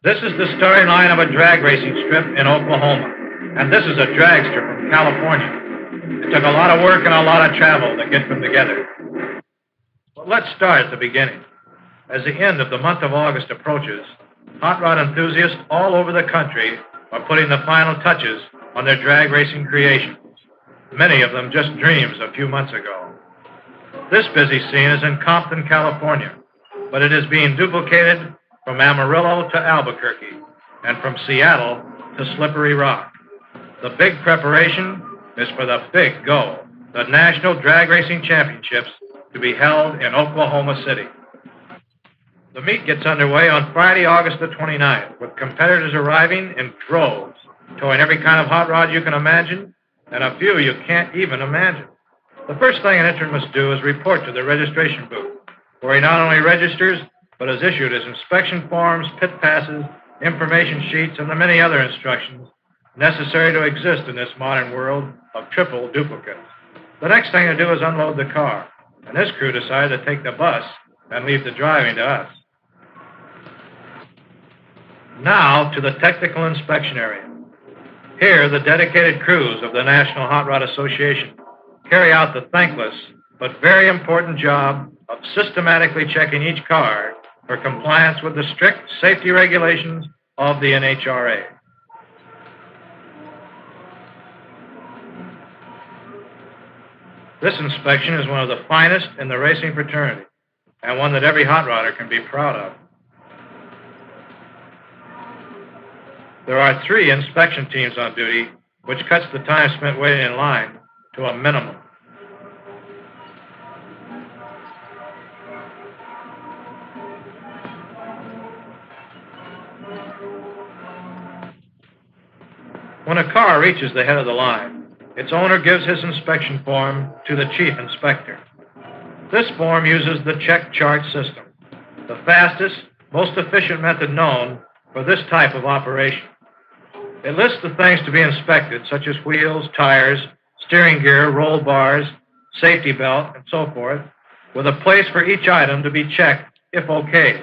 This is the starting line of a drag racing strip in Oklahoma, and this is a dragster from California. It took a lot of work and a lot of travel to get them together. But let's start at the beginning. As the end of the month of August approaches, hot rod enthusiasts all over the country are putting the final touches on their drag racing creations, many of them just dreams a few months ago. This busy scene is in Compton, California, but it is being duplicated from Amarillo to Albuquerque and from Seattle to Slippery Rock. The big preparation is for the big go, the National Drag Racing Championships, to be held in Oklahoma City. The meet gets underway on Friday, August the 29th, with competitors arriving in droves, towing every kind of hot rod you can imagine, and a few you can't even imagine. The first thing an entrant must do is report to the registration booth, where he not only registers, but is issued his inspection forms, pit passes, information sheets, and the many other instructions necessary to exist in this modern world of triple duplicates. The next thing to do is unload the car, and this crew decided to take the bus and leave the driving to us. Now to the technical inspection area. Here, the dedicated crews of the National Hot Rod Association carry out the thankless but very important job of systematically checking each car for compliance with the strict safety regulations of the NHRA. This inspection is one of the finest in the racing fraternity, and one that every hot rodder can be proud of. There are 3 inspection teams on duty, which cuts the time spent waiting in line to a minimum. When a car reaches the head of the line, its owner gives his inspection form to the chief inspector. This form uses the check chart system, the fastest, most efficient method known for this type of operation. It lists the things to be inspected, such as wheels, tires, steering gear, roll bars, safety belt, and so forth, with a place for each item to be checked if okayed.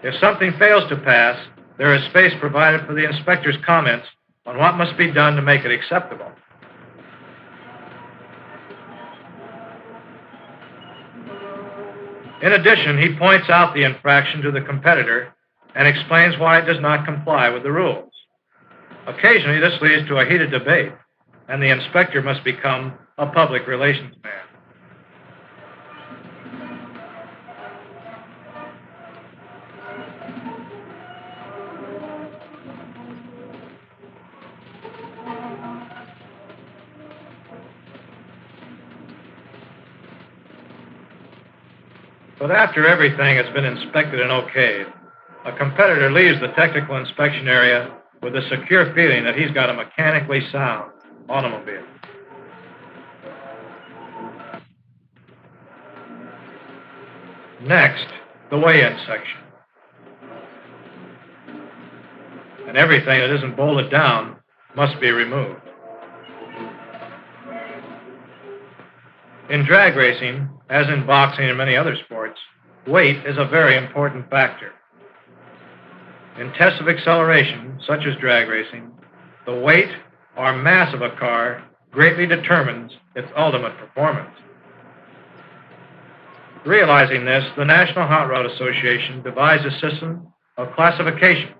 If something fails to pass, there is space provided for the inspector's comments on what must be done to make it acceptable. In addition, he points out the infraction to the competitor and explains why it does not comply with the rules. Occasionally, this leads to a heated debate, and the inspector must become a public relations man. But after everything has been inspected and okayed, a competitor leaves the technical inspection area with a secure feeling that he's got a mechanically sound automobile. Next, the weigh-in section. And everything that isn't bolted down must be removed. In drag racing, as in boxing and many other sports, weight is a very important factor. In tests of acceleration, such as drag racing, the weight or mass of a car greatly determines its ultimate performance. Realizing this, the National Hot Rod Association devised a system of classification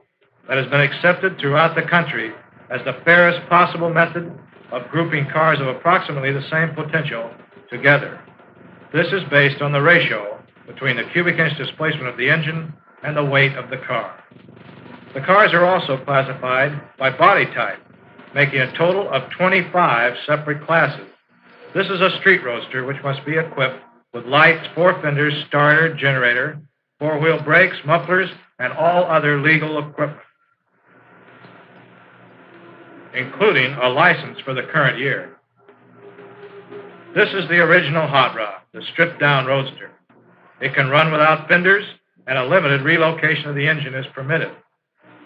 that has been accepted throughout the country as the fairest possible method of grouping cars of approximately the same potential together. This is based on the ratio between the cubic inch displacement of the engine and the weight of the car. The cars are also classified by body type, making a total of 25 separate classes. This is a street roadster, which must be equipped with lights, 4 fenders, starter, generator, 4-wheel brakes, mufflers, and all other legal equipment, including a license for the current year. This is the original hot rod, the stripped-down roadster. It can run without fenders, and a limited relocation of the engine is permitted.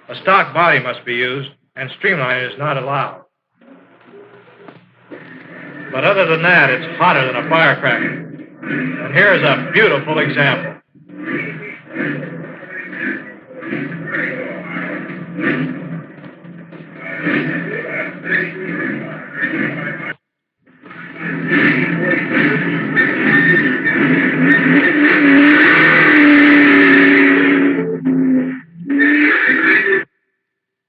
A stock body must be used, and streamlining is not allowed. But other than that, it's hotter than a firecracker. And here is a beautiful example.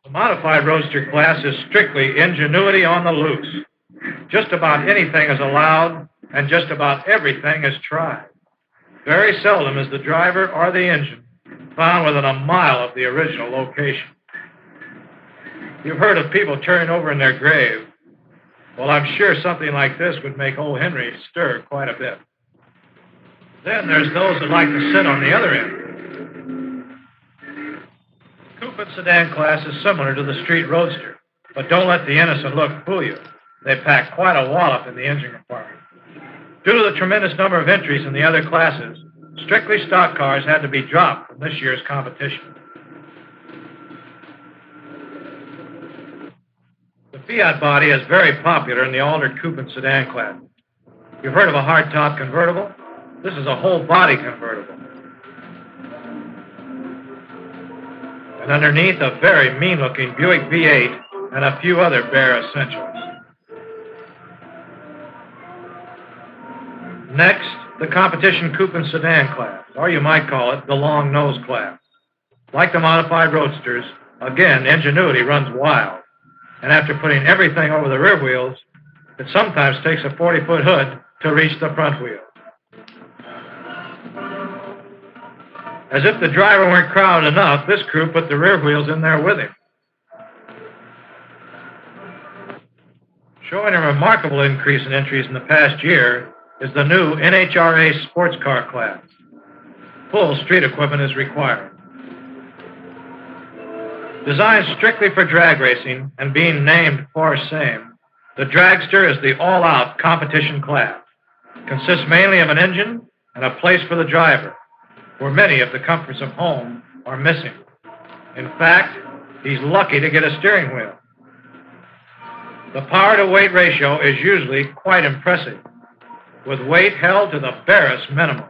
The modified roadster class is strictly ingenuity on the loose. Just about anything is allowed, and just about everything is tried. Very seldom is the driver or the engine found within a mile of the original location. You've heard of people turning over in their grave. Well, I'm sure something like this would make old Henry stir quite a bit. Then there's those that like to sit on the other end. Coupe and sedan class is similar to the street roadster, but don't let the innocent look fool you. They pack quite a wallop in the engine compartment. Due to the tremendous number of entries in the other classes, strictly stock cars had to be dropped from this year's competition. The Fiat body is very popular in the altered coupe and sedan class. You've heard of a hardtop convertible? This is a whole body convertible. And underneath, a very mean-looking Buick V8 and a few other bare essentials. Next, the competition coupe and sedan class, or you might call it the long nose class. Like the modified roadsters, again, ingenuity runs wild. And after putting everything over the rear wheels, it sometimes takes a 40-foot hood to reach the front wheel. As if the driver weren't crowded enough, this crew put the rear wheels in there with him. Showing a remarkable increase in entries in the past year is the new NHRA sports car class. Full street equipment is required. Designed strictly for drag racing and being named for same, the dragster is the all-out competition class. Consists mainly of an engine and a place for the driver, where many of the comforts of home are missing. In fact, he's lucky to get a steering wheel. The power-to-weight ratio is usually quite impressive, with weight held to the barest minimum.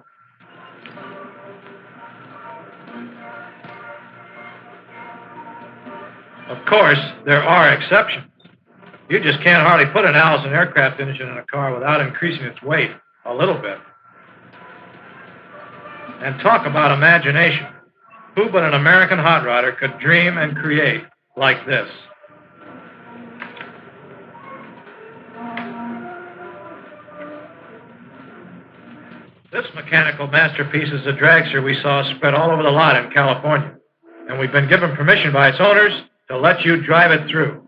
Of course, there are exceptions. You just can't hardly put an Allison aircraft engine in a car without increasing its weight a little bit. And talk about imagination. Who but an American hot rodder could dream and create like this? This mechanical masterpiece is a dragster we saw spread all over the lot in California, and we've been given permission by its owners to let you drive it through.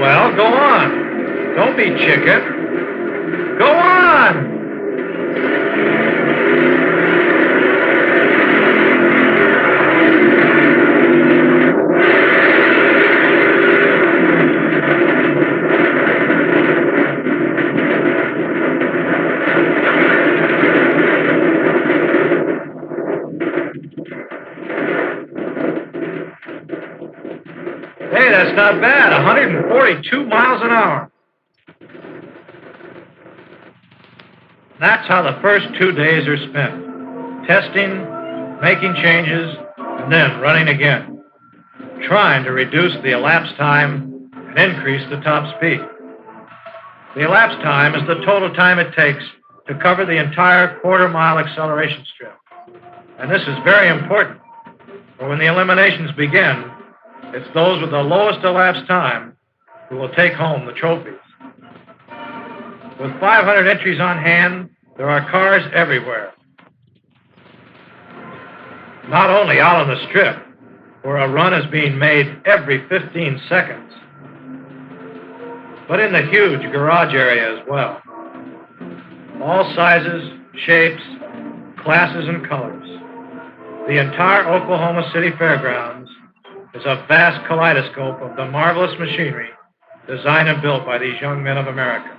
Well, go on. Don't be chicken. Go on! Hey, that's not bad. 142 miles an hour. That's how the first 2 days are spent. Testing, making changes, and then running again. Trying to reduce the elapsed time and increase the top speed. The elapsed time is the total time it takes to cover the entire quarter-mile acceleration strip. And this is very important, for when the eliminations begin, it's those with the lowest elapsed time who will take home the trophies. With 500 entries on hand, there are cars everywhere. Not only out on the strip, where a run is being made every 15 seconds, but in the huge garage area as well. All sizes, shapes, classes, and colors. The entire Oklahoma City Fairgrounds is a vast kaleidoscope of the marvelous machinery designed and built by these young men of America.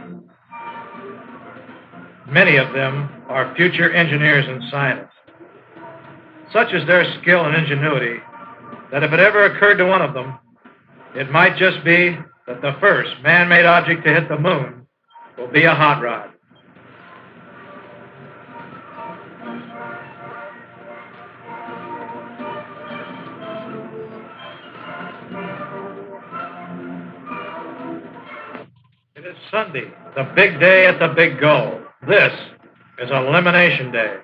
Many of them are future engineers and scientists. Such is their skill and ingenuity that if it ever occurred to one of them, it might just be that the first man-made object to hit the moon will be a hot rod. It is Sunday, the big day at the big go. This is Elimination Day.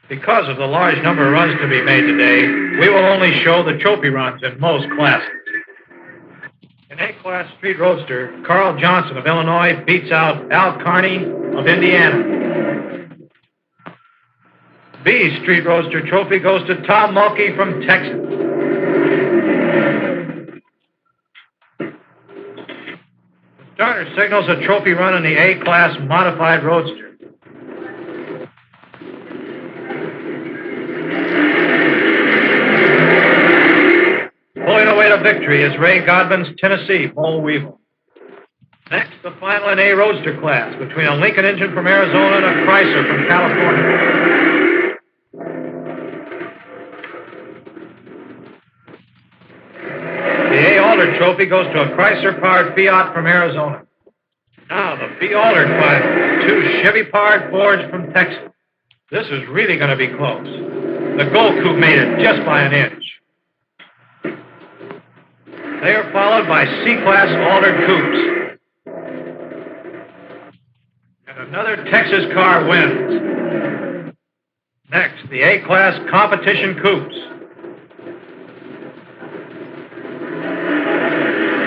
Because of the large number of runs to be made today, we will only show the trophy runs in most classes. In A-Class Street Roadster, Carl Johnson of Illinois beats out Al Carney of Indiana. B Street Roadster trophy goes to Tom Mulkey from Texas. The starter signals a trophy run in the A-Class Modified Roadster. Pulling away to victory is Ray Godwin's Tennessee Bull Weevil. Next, the final in A Roadster class between a Lincoln engine from Arizona and a Chrysler from California. The A Alder trophy goes to a Chrysler-powered Fiat from Arizona. Now, the B Alder final, two Chevy-powered Fords from Texas. This is really going to be close. The Gold Coupe made it just by an inch. They are followed by C-Class Altered Coupes. And another Texas car wins. Next, the A-Class Competition Coupes.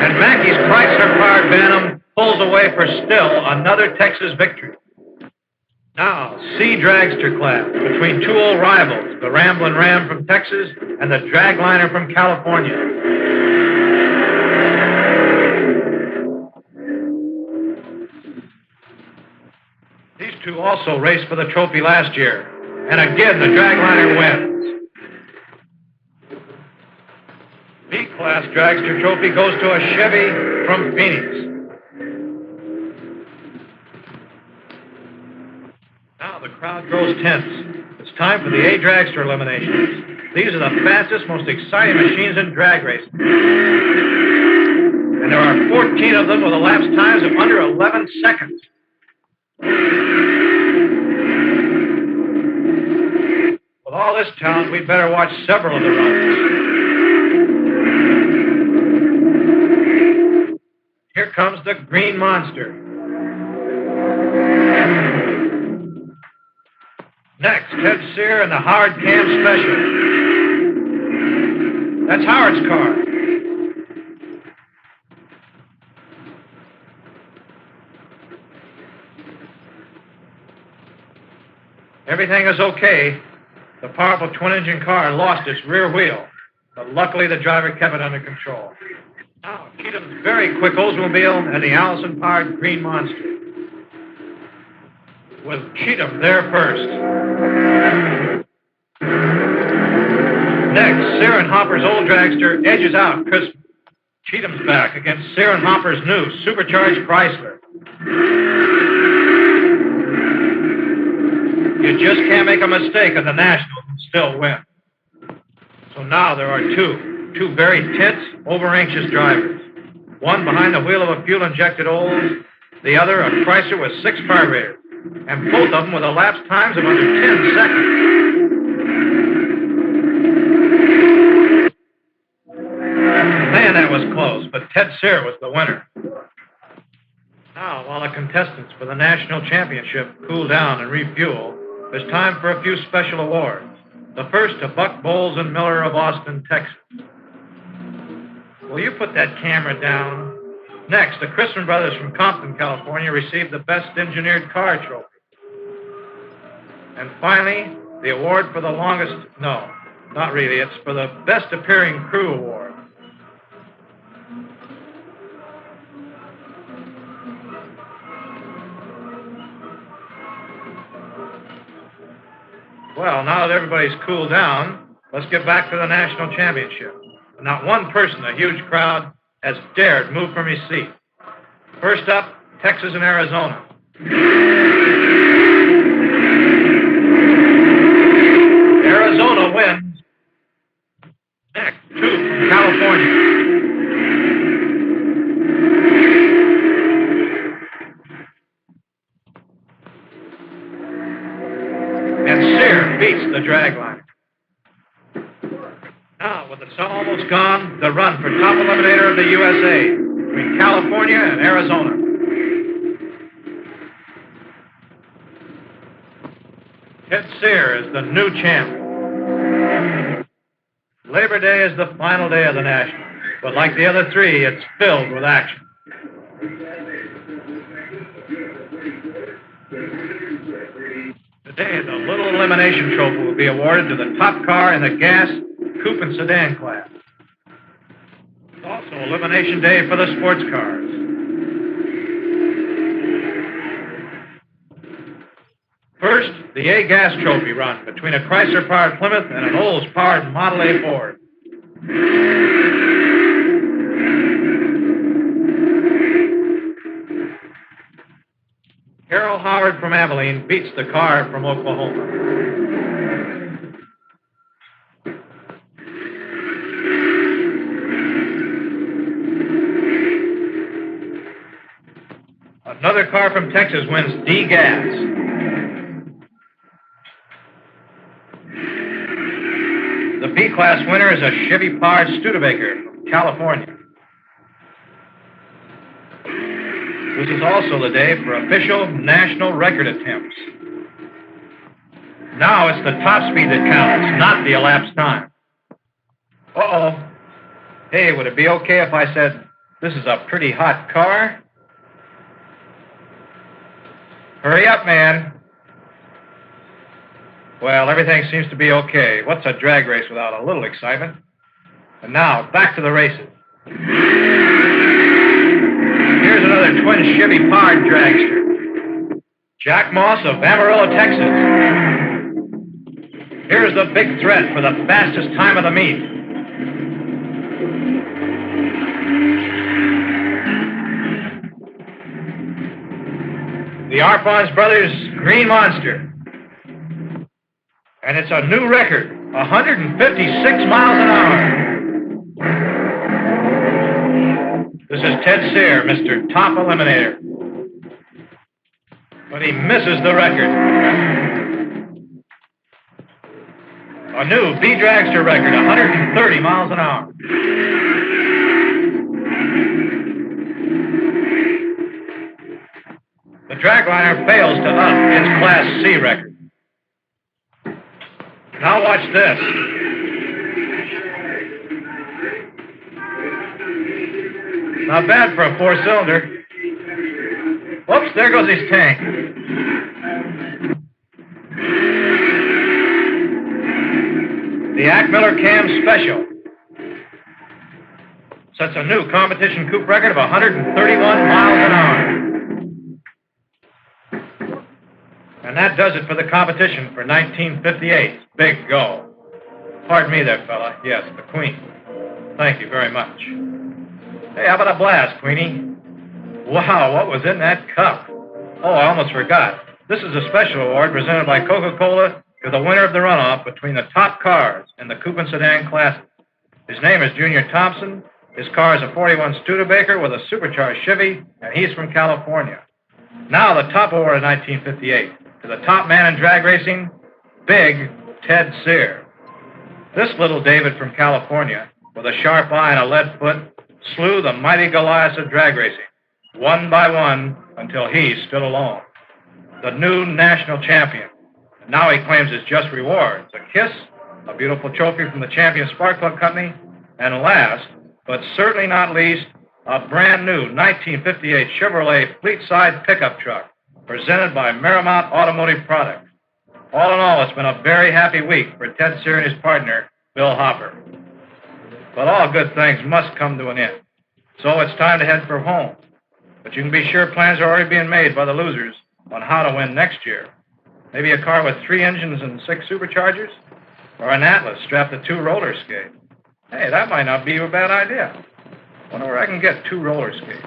And Mackey's Chrysler-powered Bantam pulls away for still another Texas victory. Now, C Dragster class between two old rivals, the Ramblin' Ram from Texas and the Dragliner from California. These two also raced for the trophy last year, and again the Dragliner wins. B-Class Dragster trophy goes to a Chevy from Phoenix. Now the crowd grows tense. It's time for the A Dragster eliminations. These are the fastest, most exciting machines in drag racing. And there are 14 of them with elapsed times of under 11 seconds. With all this talent, we'd better watch several of the runs. Here comes the Green Monster. Next, Ted Sear and the Howard Cam Special. That's Howard's car. Everything is okay. The powerful twin-engine car lost its rear wheel, but luckily the driver kept it under control. Now, Cheatham's very quick Oldsmobile and the Allison-powered Green Monster. With Cheatham there first. Next, Sear and Hopper's old dragster edges out Christmas. Cheatham's back against Sear and Hopper's new supercharged Chrysler. You just can't make a mistake and the Nationals and still win. So now there are two very tense, over-anxious drivers. One behind the wheel of a fuel-injected Olds, the other a Chrysler with 6 carburetors, and both of them with elapsed times of under 10 seconds. Man, that was close, but Ted Sear was the winner. Now, while the contestants for the national championship cool down and refuel, there's time for a few special awards. The first to Buck Bowles and Miller of Austin, Texas. Will you put that camera down? Next, the Chrisman brothers from Compton, California received the Best Engineered Car Trophy. And finally, the award for the longest... No, not really. It's for the Best Appearing Crew Award. Well, now that everybody's cooled down, let's get back to the national championship. And not one person, a huge crowd, has dared move from his seat. First up, Texas and Arizona. Arizona wins. Next, 2 from California. And Sear beats beats the dragliner. Now, with the sun almost gone, the run for top eliminator of the USA between California and Arizona. Ted Sear is the new champ. Labor Day is the final day of the National, but like the other three, it's filled with action. Today, the little elimination trophy will be awarded to the top car in the gas, coupe, and sedan class. It's also elimination day for the sports cars. First, the A-Gas Trophy run between a Chrysler-powered Plymouth and an Olds-powered Model A Ford. Carol Howard from Abilene beats the car from Oklahoma. Another car from Texas wins D-Gas. The B-Class winner is a Chevy-powered Studebaker from California. This is also the day for official national record attempts. Now it's the top speed that counts, not the elapsed time. Uh-oh. Hey, would it be okay if I said, this is a pretty hot car? Hurry up, man. Well, everything seems to be okay. What's a drag race without a little excitement? And now, back to the races. Here's another twin Chevy-powered dragster. Jack Moss of Amarillo, Texas. Here's the big threat for the fastest time of the meet. The Arpons Brothers Green Monster. And it's a new record, 156 miles an hour. This is Ted Sear, Mr. Top Eliminator. But he misses the record. A new B-Dragster record, 130 miles an hour. The dragliner fails to up its Class C record. Now watch this. Not bad for a four-cylinder. Whoops, there goes his tank. The Ack Miller Cam Special sets a new competition coupe record of 131 miles an hour. And that does it for the competition for 1958. Big go. Pardon me there, fella. Yes, the Queen. Thank you very much. Hey, how about a blast, Queenie? Wow, what was in that cup? Oh, I almost forgot. This is a special award presented by Coca-Cola to the winner of the runoff between the top cars in the coupe and sedan classes. His name is Junior Thompson. His car is a 41 Studebaker with a supercharged Chevy, and he's from California. Now the top award of 1958 to the top man in drag racing, Big Ted Sear. This little David from California, with a sharp eye and a lead foot, slew the mighty Goliaths of drag racing, one by one, until he stood alone. The new national champion. And now he claims his just rewards, a kiss, a beautiful trophy from the Champion Spark Plug Company, and last, but certainly not least, a brand new 1958 Chevrolet fleet-side pickup truck, presented by Merrimount Automotive Products. All in all, it's been a very happy week for Ted Sear and his partner, Bill Hopper. But all good things must come to an end. So it's time to head for home. But you can be sure plans are already being made by the losers on how to win next year. Maybe a car with 3 engines and 6 superchargers? Or an Atlas strapped to 2 roller skates. Hey, that might not be a bad idea. Wonder where I can get 2 roller skates.